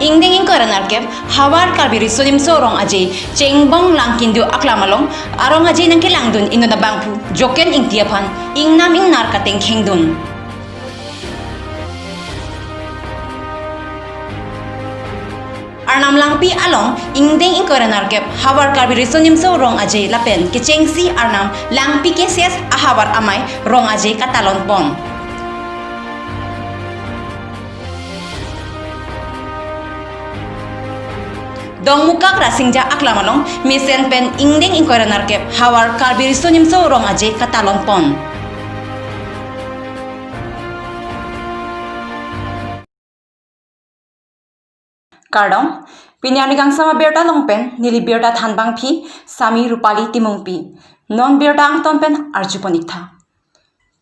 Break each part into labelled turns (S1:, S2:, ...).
S1: ingding ing koranarkep hawar karbiri sodim sorong aje cengbong langkindu aklamalong arong aje nang kilangdun ino na bangpu joken ing tiapan ing nam ing narkateng kengdun. Arnam langpi along ingding ing koranarkep hawar karbiri sodim sorong aje lapen kecengsi arnam langpi keses ahawar amai rong aje katalon pon. Dong muka krasingja aklamalong misen pen ingding ing koranarkep hawar karbiri sonim sorong aje katalon pon. Kardong pinyani kang sama berta longpen nili berta thanbang phi sami rupali timung pi non berta angton pen arjuponikta.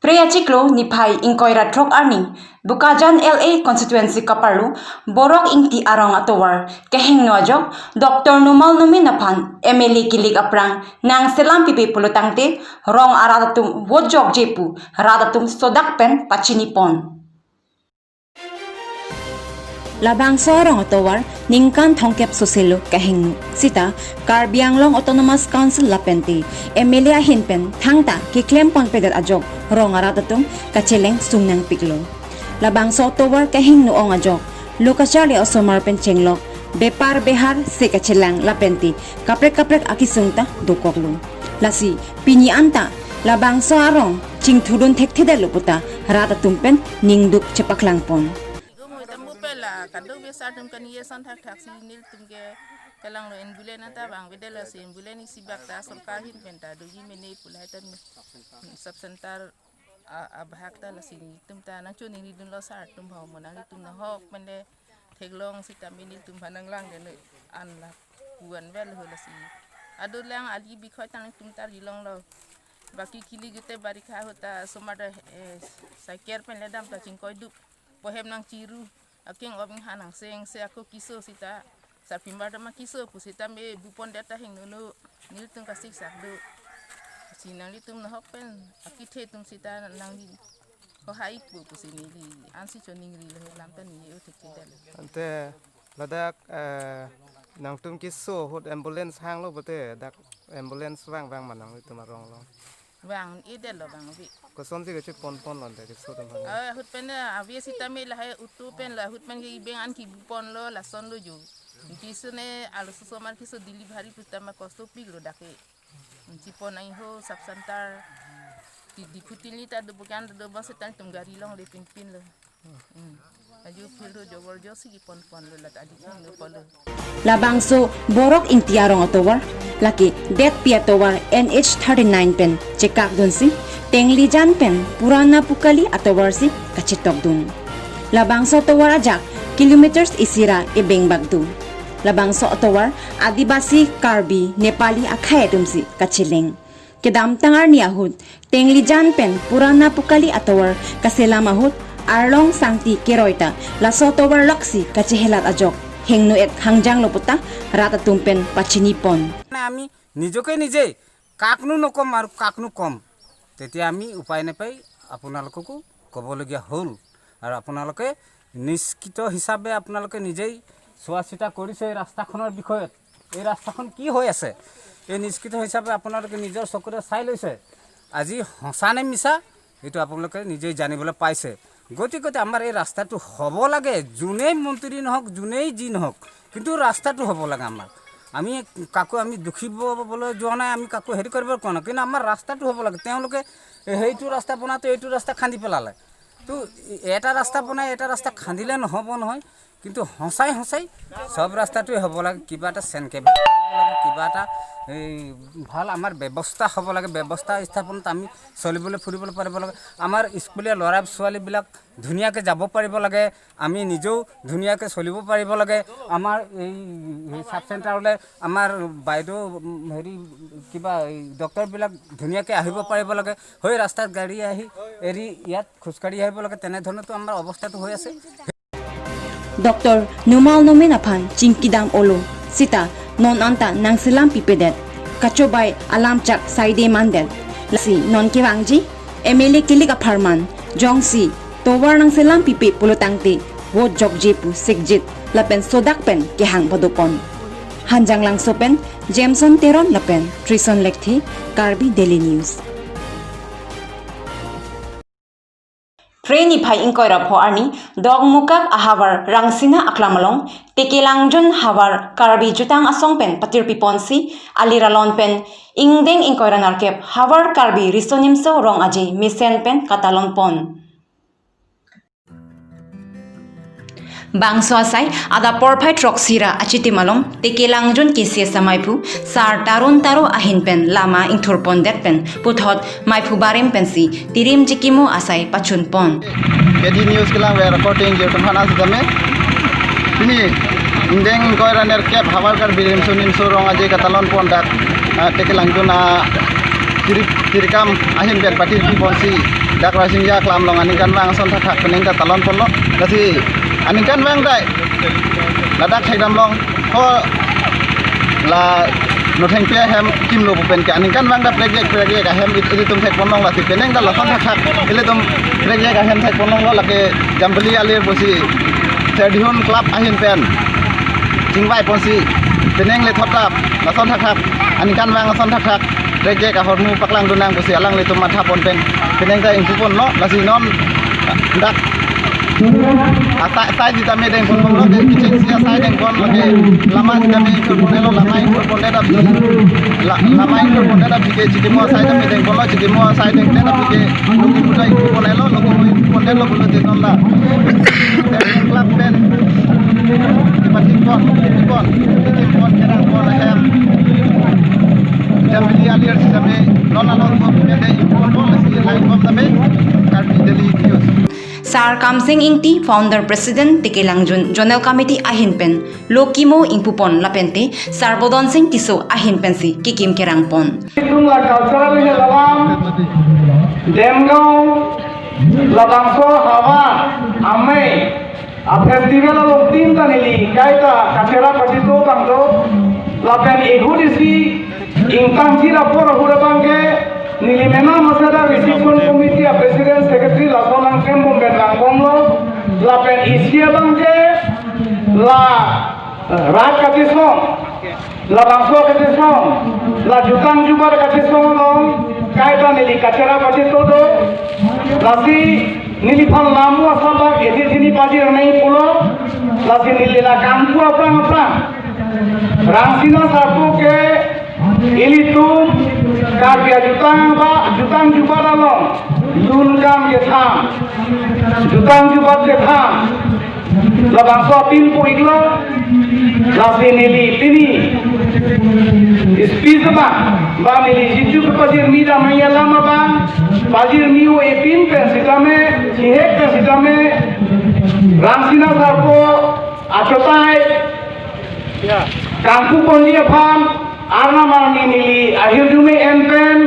S1: Preya Chiklo nipai ingkoira drok arni Bukajan LA constituency kaparlu borok ingti arong atowar keheng nuajok Dr. Numal Numinapan MLA kilig aprang nang selam pipi pulutangte rong aradatum wojok jepu radatum sodakpen pachinipon. Labang sorong atowar ningkan thongkep soselo kahing sita Karbianglong Autonomous Council lapenti Emilia hinpen thangta kiklem pon pedal ajok rong aradatum kacheleng sungnang piklo. Labang so towar kahing nuong ajok lokasari osomar pen chenglok bepar behar se kachelang lapenti kaprek akisungta dokoklu. Lasi pini anta labang so arong chingthurun thektheda luputa radatum pen ningduk chepaklang pon.
S2: Kadang biasa tum kan iya santak taksi nil tum ke kalang lo embulen anta bang bedela si embulen isi bakta sorkahin penta doji meni pulaitan subsentar abhakta la sini tum ta nang chuni ni dun lo sar tum haw monang tum na hok mende teglong si tamini tum panang lang de an la kuan vel ho la si adu lang ali bi khoi tang tum tar dilong lo baki kili gite barika hota somada saker pen ledam ta chingkoi dup pohem nang ciru aking obing hanang seng se aku kiso sita sarpimbar dama kiso pusita me bupon data hing nono nil tung kasik sakdo sinang litum na hokpen akithe tum sita nang di ko hai pu pusini di ansi choning ri le lam tan ni o tikidal
S3: ante ladak nang tum kiso hot ambulance hang lo bote dak ambulance wang manang litum arong lo
S2: bang idel lo bang bi
S3: ko sonti ke pon lon de kiso tum
S2: hut pen avia sita me la utu pen la hut pen ke beng an ki bupon lo la son lo jo kiso ne alo so mar kiso delivery putama kosto piglo dake cipon ai ho subsantar di putili ta do bukan do basetan tum gari long le pin lo aju pildo jogor josi ki pon lo la tadi kan lo polo
S1: Labang so borok ing tiarong atowar laki det piatowar NH39 pen cekak dun si tenglijan pen purana pukali atowar si kachitok dun. Labang so towar ajak kilometers isira ibeng bagdu. Labang so atowar adibasi Karbi Nepali akhay dun si kachileng. Kedam tangar niyahud tenglijan pen purana pukali atowar kaselamahud arlong sangti keroita laso towar loksi kachihelat ajok. Hengno et hangjang loputa rata tumpen pachinipon.
S4: আমি নিজকে নিজে কাকনো নকম আৰু কাকনো কম তেতিয়া আমি উপায় নাপাই আপোনালোককো ক'বলগীয়া হ'ল আৰু আপোনালোকে নিশ্চিত হিচাপে আপোনালোকে নিজেই চোৱা চিতা কৰিছে ৰাস্তাখনৰ বিষয়ত এই ৰাস্তাখন কি হৈ আছে এই নিশ্চিত হিচাপে আপোনালোকে নিজৰ চকুৰে চাই লৈছে আজি হঁচা নে মিছা এইটো আপোনালোকে নিজেই জানিবলৈ পাইছে গতিকে আমাৰ এই ৰাস্তাটো হ'ব লাগে যোনেই মন্ত্ৰী নহওক যোনেই যি নহওক কিন্তু ৰাস্তাটো হ'ব লাগে আমাৰ আমি কাকো আমি দুখিবলৈ যোৱা নাই আমি কাকো হেৰি কৰিব কোৱা নাই কিন্তু আমাৰ ৰাস্তাটো হ'ব লাগে তেওঁলোকে সেইটো ৰাস্তা বনাওঁতে এইটো ৰাস্তা খান্দি পেলালে তো এটা ৰাস্তা বনাই এটা ৰাস্তা খান্দিলে নহ'ব নহয় কিন্তু হঁচাই সব ৰাস্তাটোৱে হ'ব লাগে কিবা এটা চেনকে কিবা এটা ভাল আমাৰ ব্যৱস্থা হ'ব লাগে ব্যৱস্থা স্থাপনত আমি চলিবলৈ ফুৰিবলৈ পাৰিব লাগে আমাৰ স্কুলীয়া ল'ৰা ছোৱালীবিলাক ধুনীয়াকৈ যাব পাৰিব লাগে আমি নিজেও ধুনীয়াকৈ চলিব পাৰিব লাগে আমাৰ এই সাব চেণ্টাৰলৈ আমাৰ বাইদেউ হেৰি কিবা ডক্টৰবিলাক ধুনীয়াকৈ আহিব পাৰিব লাগে হৈ ৰাস্তাত গাড়ী আহি এৰি ইয়াত খোজকাঢ়ি আহিব লাগে তেনেধৰণেতো আমাৰ অৱস্থাটো হৈ আছে
S1: Dr. Numal Numinapan Chingkidam Olo Sita non anta nang silam pipedet kachobay alam chak saide mandel lasi non kiwangji MLA kilig aparman jongsi towar nang silam pipe pulutangte wo jogjepu sigjit lapen sodak pen kehang bodopon. Hanjang langso pen Jameson Teron lapen Trison Lekthi Karbi Daily News. Preni phai inkoira pho arni dog mukak ahavar rangsina aklamalong tekelangjun havar Karbi jutang asong pen patir piponsi aliralon pen ingdeng inkoira narkep havar Karbi risonimso rong aji misen pen katalon pon. Bangso asai ada porpai troksira achiti malom tekelangjun kisia samaipu sar tarun taro ahin pen lama ingthur pon det pen puthot maipu barim pensi tirim jikimo asai pachun pon.
S5: KD News kelang we reporting je tumhana sedame ini indeng koira ner kep hawar kar birim sunim surong aje katalon pon dak tekelangjun tirikam ahin pen patir ponsi dak rasing ya klam long anikan wang son thak peneng katalon pon lo kasi anikan wang dai ladak thaidam long ho la no theng pe hem kim lo pen ka anikan wang da project ka hem itu tum thek pon long la ti peneng da la son thak ile tum project ka hem thek pon long lo la ke jambali alir bosi stadion club ahin pen jingwai ponsi peneng le thotap la son thak anikan wang son thak project ka hormu paklang dunang bosi alang le tum matha pon pen peneng da ingpu pon lo la si non dak sai di tame deng pon lo ke kitchen sia sai deng pon lo ke lama di tame ikut pon lo lama ikut pon da bi lama ikut pon da bi ke chiki mo sai tame deng pon lo chiki mo sai deng da bi ke luki puta ikut pon lo pon lo bulu te non la club pen di patik pon kerang pon hem jambili alir si tame non alon ko de ikut pon la si lain pon tame Karbi Daily News.
S1: Sar Kamsing Ingti Founder President Tekelangjun Jonel Committee ahin pen Lokimo ingpupon lapente Sar Bodon Singh Tiso ahin pensi kikim kerang pon.
S6: Itulah cultural ini dalam Demgau Labangso Hawa Amai festival of tim tanili kaita kacera patito bangdo lapen ehudisi ingkang sira por hurabangke nili mena masada reception committee president secretary lasolang kembom benang bomlo lapen isia bangke la rat katisong la bangso katisong la jutang jubar katisong long kaita nili kacera patito do lasi nili pal lamu asabak edi sini pajir nei pulo lasi nili la kampu apa rangsina sapu ke ilitum kabia jutang jubar along lunkam ke tham jutang jubar ke tham labang so tin pu iglo lasi nili tini speed ba nili jitu pajir mida maya lama ba pajir miu epin pen sidame sihek pen sidame rangsina sapu achotai kampu pondia pham Arna marni nili akhir dume empen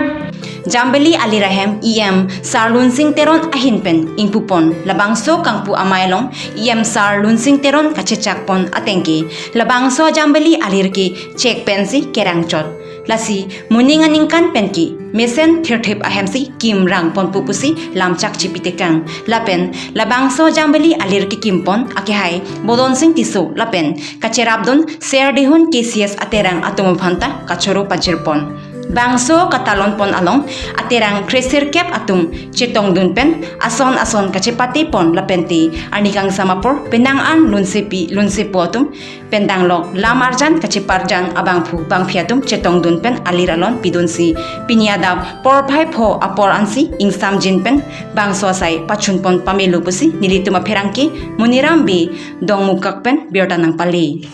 S1: Jambeli Alirahem IM Sar Lunsing Teron ahin pen ingpupon labangso kangpu amaylong IM Sar Lunsing Teron kachechakpon atengke labangso Jambeli Alirke chek pensi kerangchot lasi muninganingkan penki mesen thirthep ahemsi kim rang pon pupusi lamchak chipitekang lapen labangso Jambeli Alirke kimpon akehai Bodon Singh Tiso lapen kacherabdon ser dehun KCS aterang atumphanta kachoro pajirpon bangso katalon pon along aterang kresir kep atung cetong dun pen ason kacepati pon lapenti anikang samapor penangan lunsepo atum pendang lok lamarjan kaceparjan abangpu bangfiatum cetong dun pen aliralon pidunsi pinyadab por phai pho apor ansi ingsam jin pen bangso sai pachun pon pamelu pusi nilituma pherangki munirambi dongmukak pen biotanang pali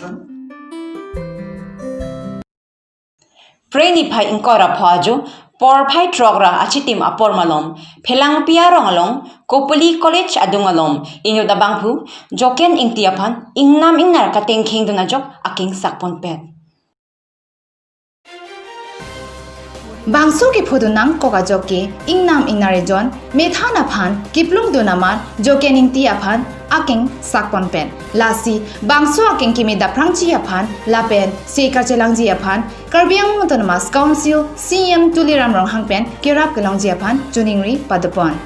S1: Preni phai ingkora phajo por phai trogra achitim apor malom phelang piarong along Kopuli College adung alom inyo dabangpu joken ingtiapan ingnam ingnar kateng kheng duna jok aking sakpon pet
S7: Bangso ke phodunang koga joke ingnam ingnare jon methana phan kiplung dunamar joke ningti aphan aking sakpon pen lasi bangso aking kimi da prangchi aphan lapen se karchelangji aphan karbiang autonomous council CM tuliram rong hangpen kirap kelongji aphan juningri padapon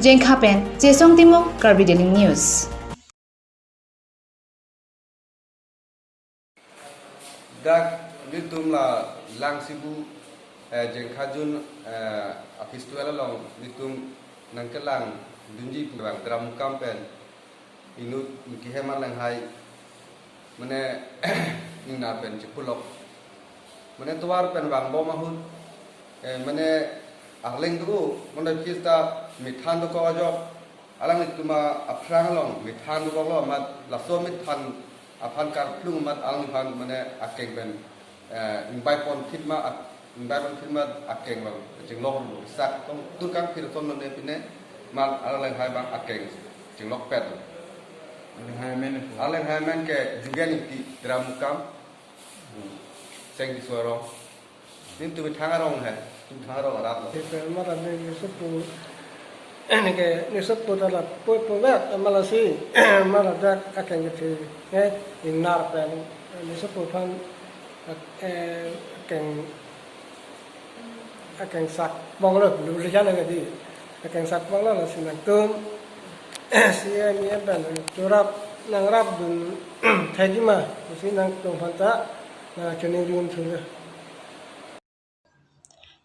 S7: jengkhapen jesong timok Karbi Daily News
S8: dak nitum la lang sibu jeng khajun apistuela long nitum nangkelang dunji bang dram kampen inut kiheman lang hai mane ingna pen chipulok mane tuar pen bang bo mahut mane ahling du mane pista mithan do ko ajo alang ituma afrang long mithan do lo mat laso mithan apan kar plung mat alang pan mane akeng ben imbai pon khidma akeng bang jeng lok sak tong tukang phir ton ne pine mat alang hai bang akeng jeng lok pet alang hai men ke juga ni dram kam seng di suaro nim tu thangarong hai tu thangarong arat lo
S6: mara ni supu ni ke ni supu dalam poet malasi mara dak akan gitu inar pen ni supu pan akan sak banglo lu jalan ke akan sak banglo la sinak tum sia ni ban turap nang rap dun thajima sinang tum phanta na kening dun thula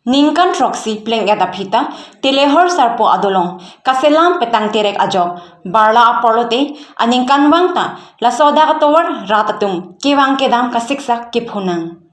S1: Ningkan troksi pleng eta phita telehor sarpo adolong kaselam petang terek ajo barla apolote aningkan wangta la soda katowar ratatum kiwang kedam kasiksak kiphunang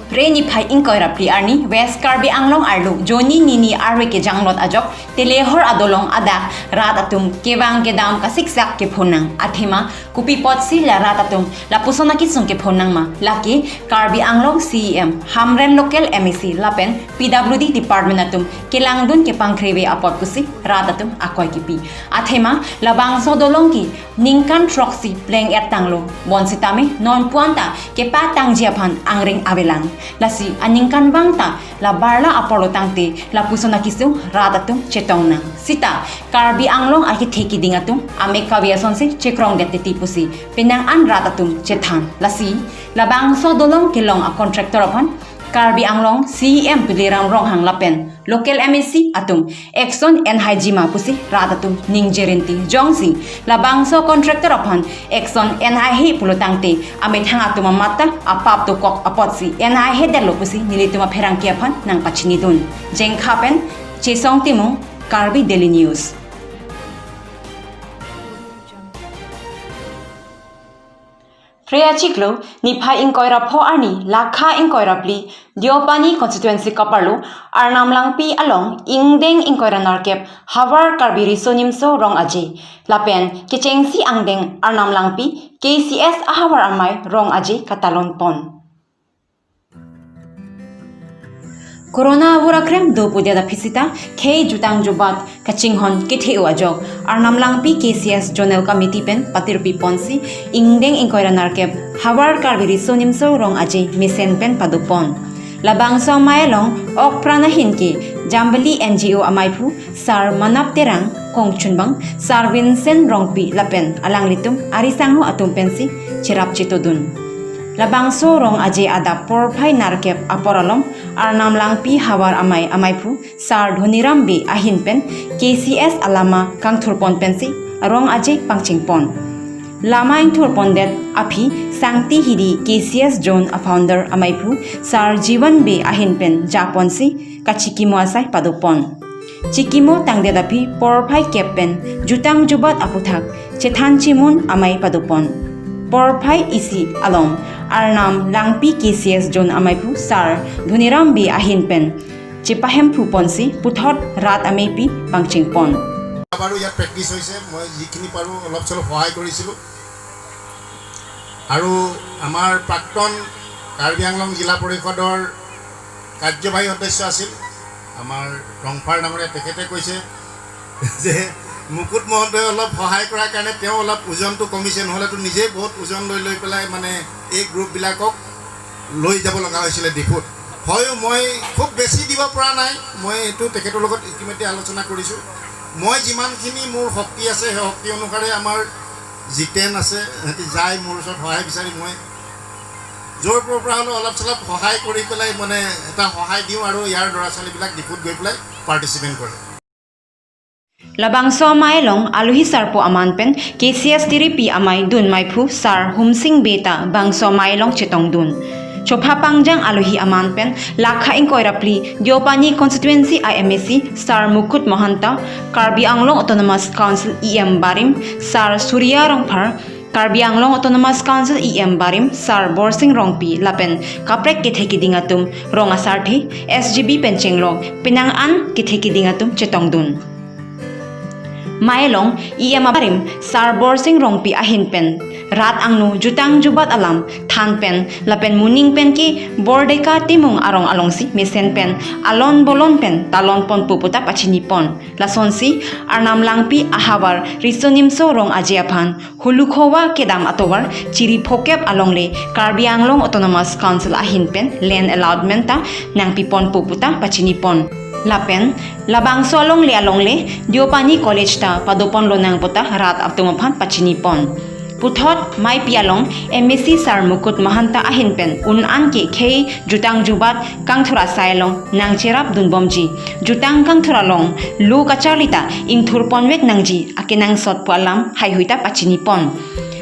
S1: Reni phai ingkoi rapli arni West Karbi Anglong arlu Joni Nini arwe ke janglot ajok telehor adolong ada ratatum kewang kedam kasiksak ke phonang athema kupi potsi la ratatum la pusona kisung ke phonang ma laki Karbi Anglong CEM Hamren local MEC lapen PWD department atum kelangdun ke pangkrewe apot pusi ratatum akoi kipi athema labang so dolong ki ningkan troksi pleng etanglo bonsitame non puanta ke patang jiaphan angring avelang lasi aningkan bangta la barla apolo tangte la pusona kisu ratatum chetong nang sita Karbi Anglong aki theki dingatum ame kawiason se chekrong dete tipusi penang an ratatum chethan lasi labang so dolong kelong a contractor upon Karbi Anglong CEM pilirang rong hang lapen local MEC atum Exxon NHJima pusi ratatum ningjerenti jongsi labang so contractor upon Exxon NHH pulutangte amit hang atuma mata apap to kok apotsi NHH delo pusi nilituma pherangki upon nang pachini dun jengkhapen chesong timu Karbi Daily News Freya Chiklo Nipha Inkoira Po Arni Lakha Inkoira Pli Diopani constituency Kaparlu Arnam Langpi along Ingdeng Inkoira Narkep Havar Karbi Risonimso Rong Aje Lapen Kichengsi Angdeng Arnam Langpi KCS Ahavar Amai Rong Aje Katalon Pon Corona wurakrem do pudia da pisita K jutang jubat kachinghon kithe ajok arnam langpi KCS Jonel Committee pen patirpi ponsi ingdeng inkoira narkep Havar Karbi Risonimso rong aje misen pen padupon labang so mayalong ok prana hinki Jambali NGO amaipu sar manap terang kongchunbang sar Vincent rongpi lapen alang litum arisangho atum pensi chirap chitodun labang so rong aje ada porphai narkep aporalom arnam langpi hawar amaipu sar dhonirambe ahinpen KCS alama kangthurpon pensi rong aje pangchingpon lama ingthurpon det api sangti hidi KCS zone a founder amaipu sar jiwanbe ahinpen japonsi kachikimo asai padupon chikimo tangdedapi porphai kepen jutang jubat aputhak chethan chimun amai padupon porphai isi along Arnam Langpi KCS John Amaipu Sar Dhunirambi Ahinpen Chipahem Puponsi Puthot Rat Amepi Pangchingpon
S9: Baru ya practice hoise moi jikini paru olop cholo সহায় কৰিছিলো আৰু আমাৰ প্ৰাক্তন কাৰ্বি আংলং জিলা পৰিষদৰ কাৰ্যবাহী সদস্য আছিল আমাৰ ৰংফাৰ নামৰে তেখেতে কৈছে যে মুকুট মহোদয় অলপ সহায় কৰাৰ কাৰণে তেওঁ অলপ ওজনটো কমিছে নহলে তো নিজে বহুত ওজন লৈ পেলাই মানে এই গ্ৰুপ বিলাকক লৈ যাব লগা হৈছিল ডিপুট হয় মই খুব বেছি দিব পৰা নাই মই এটো তেখেতৰ লগত ইতিমধ্যে আলোচনা কৰিছো মই যিমানখিনি মোৰ শক্তি আছে সেই শক্তি অনুসাৰে আমাৰ জিতেন আছে হেতি যাই মোৰ ওচৰত সহায় বিচাৰি মই জোৰ পৰা হলো অলপ চলপ সহায় কৰি পেলাই মানে এটা সহায় দিওঁ আৰু ইয়াৰ ল'ৰা ছোৱালীবিলাক ডিপুট গৈ পেলাই পাৰ্টিচিপেট কৰে
S1: Labangso mailong aluhi sarpo amanpen KCS tiripi amay dun maipu sar humsing beta bangso mailong chitong dun. Chopha pangjang aluhi amanpen lakha inkoirapli Diopani constituency IMAC sar Mukut Mohanta Karbi Anglong Autonomous Council EM Barim sar Surya Rongphar Karbi Anglong Autonomous Council EM Barim sar Borsing Rongpi lapen kaprek kitheki dingatum rongasarthi SGB Penchenglong Pinangan kitheki dingatum chetongdun. Mailong EM Barim sar Borsing Rongpi ahinpen rat angnu jutang jubat alam than pen lapen muning pen ki bordeka timung arong alongsi mesen pen alon bolon pen talon pon puputa pachini pon lasonsi arnam langpi ahawar risonim so rong ajiaphan hulukhowa kedam atowar chiri phokep alongle Karbi Anglong Autonomous Council ahin pen land allotment ta nangpi pon puputa pachini pon lapen labang solong le alongle Diopani College ta padopon lonang puta rat aptumaphan pachini pon Puthot mai pialong MSC sar Mukut Mohanta ahinpen unan ke khei jutang jubat kangthura sailong nang cherap dunbomji jutang kangthura long lu kacharlita ingthur ponwek nangji akinang sot palam haihuita pachini pon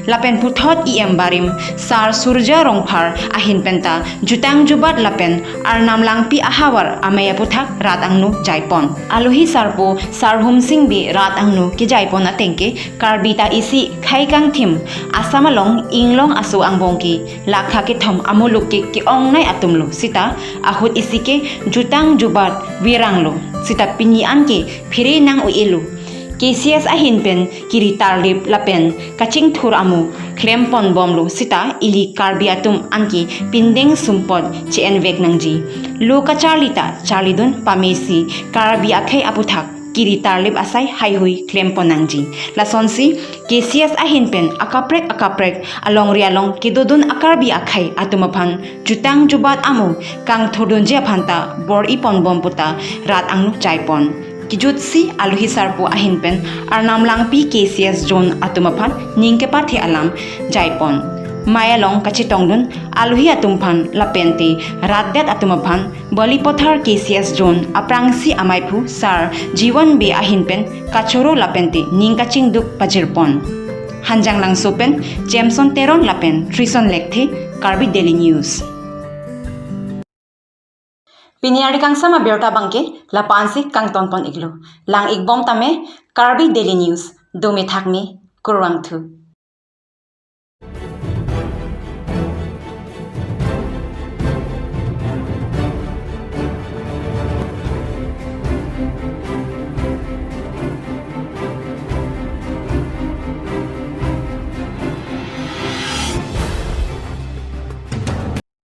S1: lapen puthot EM Barim sar Surja Rongphar ahinpenta jutang jubat lapen arnam langpi ahawar amaya puthak rat angnu jaipon aluhi sarpo sar humsing be rat angnu ki jaipon atengke karbita isi khaikang thim asamalong inglong asu angbongki lakha ke thom amuluk ki ongnai atumlo sita ahut isike jutang jubat wiranglo sita pinian ke phire nang uilu KCS ahinpen kiri tarlip lapen kaching thur amu klempon bomlo sita ili Karbi atum anki pindeng sumpod chen vek nangji luka charlidun pamesi Karbi akhai aputhak kiri tarlip asai haihui klempon nangji lasonsi KCS ahinpen akaprek along rialong kidodun akarbi akhai atumaphan jutang jubat amu kang thodun je phanta bor ipon bom puta rat angnu chaipon Kijutsi aluhi sarpo ahinpen arnam langpi KCS zone atumaphan ningke pathi alam jaipon mayalong kachitongdun aluhi atumpan lapente raddet atumaphan balipothar KCS zone aprangsi amaipu sar jiwan be ahinpen kachoro lapente ningkaching duk pajirpon hanjang langsopen Jameson Teron lapen Trison Lekthe Karbi Daily News Piniari kang sama berta bangke lapansi kang tonpon iglo lang igbom tame Karbi Daily News dome thakmi kurwang thu